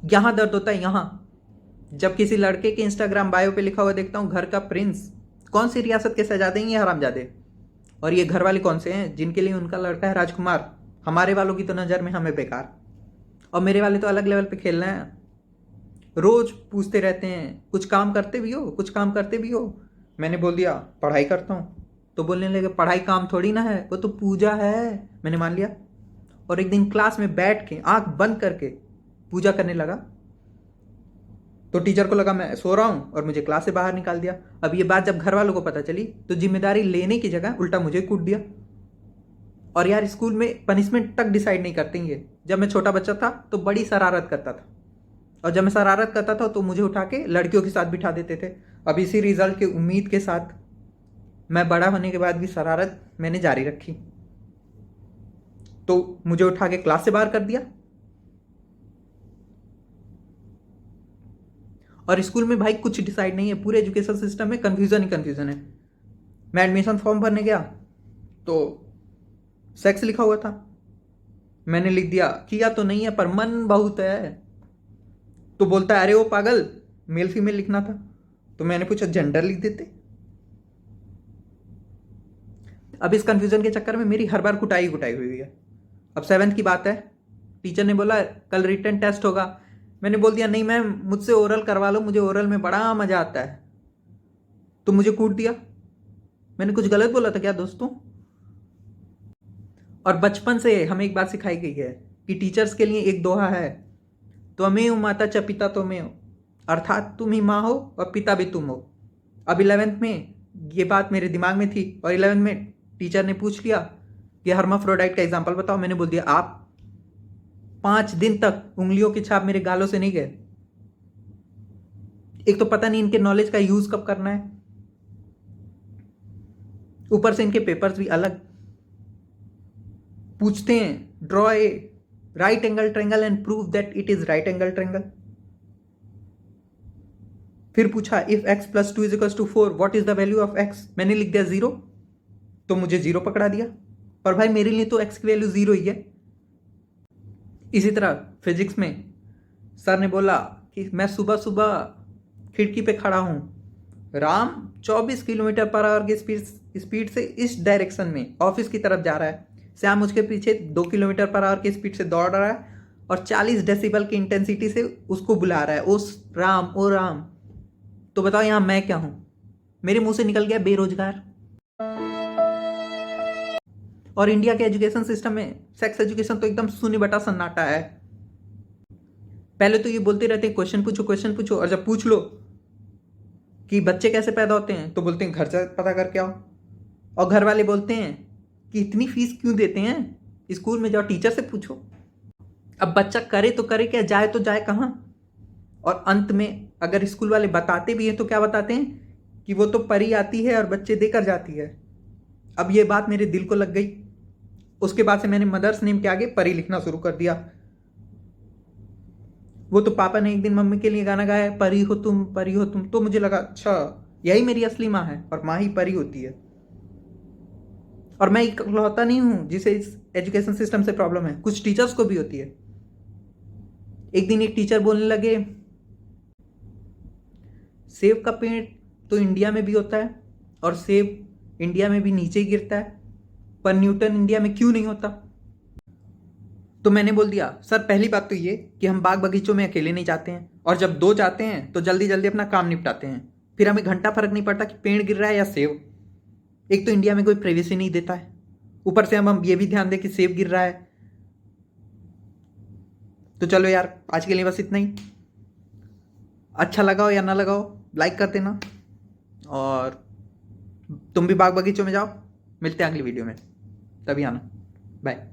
यहाँ दर्द होता है यहाँ, जब किसी लड़के के इंस्टाग्राम बायो पे लिखा हुआ देखता हूँ घर का प्रिंस। कौन सी रियासत के शहजादे हैं ये हरामजादे? और ये घर वाले कौन से हैं जिनके लिए उनका लड़का है राजकुमार? हमारे वालों की तो नज़र में हमें बेकार, और मेरे वाले तो अलग लेवल पे खेल रहे हैं। रोज पूछते रहते हैं कुछ काम करते भी हो, कुछ काम करते भी हो। मैंने बोल दिया पढ़ाई करता हूँ, तो बोलने लगे पढ़ाई काम थोड़ी ना है, वो तो पूजा है। मैंने मान लिया, और एक दिन क्लास में बैठ के आंख बंद करके पूजा करने लगा, तो टीचर को लगा मैं सो रहा हूँ और मुझे क्लास से बाहर निकाल दिया। अब ये बात जब घर वालों को पता चली तो जिम्मेदारी लेने की जगह उल्टा मुझे कूट दिया। और यार स्कूल में पनिशमेंट तक डिसाइड नहीं करते ये। जब मैं छोटा बच्चा था तो बड़ी शरारत करता था, और जब मैं शरारत करता था तो मुझे उठा के लड़कियों के साथ बिठा देते थे। अब इसी रिजल्ट की उम्मीद के साथ मैं बड़ा होने के बाद भी शरारत मैंने जारी रखी, तो मुझे उठा के क्लास से बाहर कर दिया। और स्कूल में भाई कुछ डिसाइड नहीं है, पूरे एजुकेशन सिस्टम में कन्फ्यूजन ही कन्फ्यूजन है। मैं एडमिशन फॉर्म भरने गया तो सेक्स लिखा हुआ था, मैंने लिख दिया किया तो नहीं है पर मन बहुत है। तो बोलता है अरे वो पागल, मेल फीमेल लिखना था। तो मैंने पूछा जेंडर लिख देते। अब इस कंफ्यूजन के चक्कर में मेरी हर बार कुटाई कुटाई हुई है। अब 7th की बात है, टीचर ने बोला कल रिटन टेस्ट होगा। मैंने बोल दिया नहीं मैम, मुझसे ओरल करवा लो, मुझे ओरल में बड़ा मजा आता है। तो मुझे कूट दिया। मैंने कुछ गलत बोला था क्या दोस्तों? और बचपन से हमें एक बात सिखाई गई है कि टीचर्स के लिए एक दोहा है, त्वमेव माता च पिता त्वमेव, अर्थात तुम ही माँ हो और पिता भी तुम हो। अब 11th में ये बात मेरे दिमाग में थी, और 11th में टीचर ने पूछ लिया कि हर्माफ्रोडाइट का एग्जाम्पल बताओ। मैंने बोल दिया आप। 5 दिन तक उंगलियों की छाप मेरे गालों से नहीं गए। एक तो पता नहीं इनके नॉलेज का यूज कब करना है, ऊपर से इनके पेपर्स भी अलग। पूछते हैं draw a right angle triangle and prove that it is right angle triangle. फिर पूछा if x plus 2 is equal to 4 what is the value of x। मैंने लिख दिया 0, तो मुझे 0 पकड़ा दिया। पर भाई मेरे लिए तो x की वैल्यू 0 ही है। इसी तरह फिजिक्स में सर ने बोला कि मैं सुबह सुबह खिड़की पे खड़ा हूं, राम 24 किलोमीटर पर आवर की स्पीड से इस डायरेक्शन में ऑफिस की तरफ जा रहा है, श्याम उसके पीछे 2 किलोमीटर पर आवर की स्पीड से दौड़ रहा है और 40 डेसिबल की इंटेंसिटी से उसको बुला रहा है, उस राम ओ राम। तो बताओ यहां मैं क्या हूं? मेरे मुंह से निकल गया बेरोजगार। और इंडिया के एजुकेशन सिस्टम में सेक्स एजुकेशन तो एकदम शून्य बटा सन्नाटा है। पहले तो ये बोलते रहते हैं क्वेश्चन पूछो क्वेश्चन पूछो, और जब पूछ लो कि बच्चे कैसे पैदा होते हैं तो बोलते हैं घर से पता करके आओ। और घर वाले बोलते हैं कि इतनी फीस क्यों देते हैं, स्कूल में जाओ टीचर से पूछो। अब बच्चा करे तो करे क्या, जाए तो जाए कहाँ? और अंत में अगर स्कूल वाले बताते भी हैं तो क्या बताते हैं कि वो तो परी आती है और बच्चे देकर जाती है। अब ये बात मेरे दिल को लग गई। उसके बाद से मैंने मदर्स नेम के आगे परी लिखना शुरू कर दिया। वो तो पापा ने एक दिन मम्मी के लिए गाना गाया परी हो तुम परी हो तुम, तो मुझे लगा अच्छा यही मेरी असली माँ है और माँ ही परी होती है। और मैं इकलौता नहीं हूं जिसे इस एजुकेशन सिस्टम से प्रॉब्लम है, कुछ टीचर्स को भी होती है। एक दिन एक टीचर बोलने लगे सेब का पेड़ तो इंडिया में भी होता है और सेब इंडिया में भी नीचे ही गिरता है, पर न्यूटन इंडिया में क्यों नहीं होता? तो मैंने बोल दिया सर पहली बात तो ये कि हम बाग बगीचों में अकेले नहीं जाते हैं, और जब 2 जाते हैं तो जल्दी जल्दी अपना काम निपटाते हैं, फिर हमें घंटा फर्क नहीं पड़ता कि पेड़ गिर रहा है या सेब। एक तो इंडिया में कोई प्राइवेसी नहीं देता है, ऊपर से हम ये भी ध्यान दें कि सेब गिर रहा है। तो चलो यार आज के लिए बस इतना ही। अच्छा लगाओ या ना लगाओ लाइक कर देना, और तुम भी बाग बगीचों में जाओ। मिलते हैं अगली वीडियो में, तभी आना। बाय।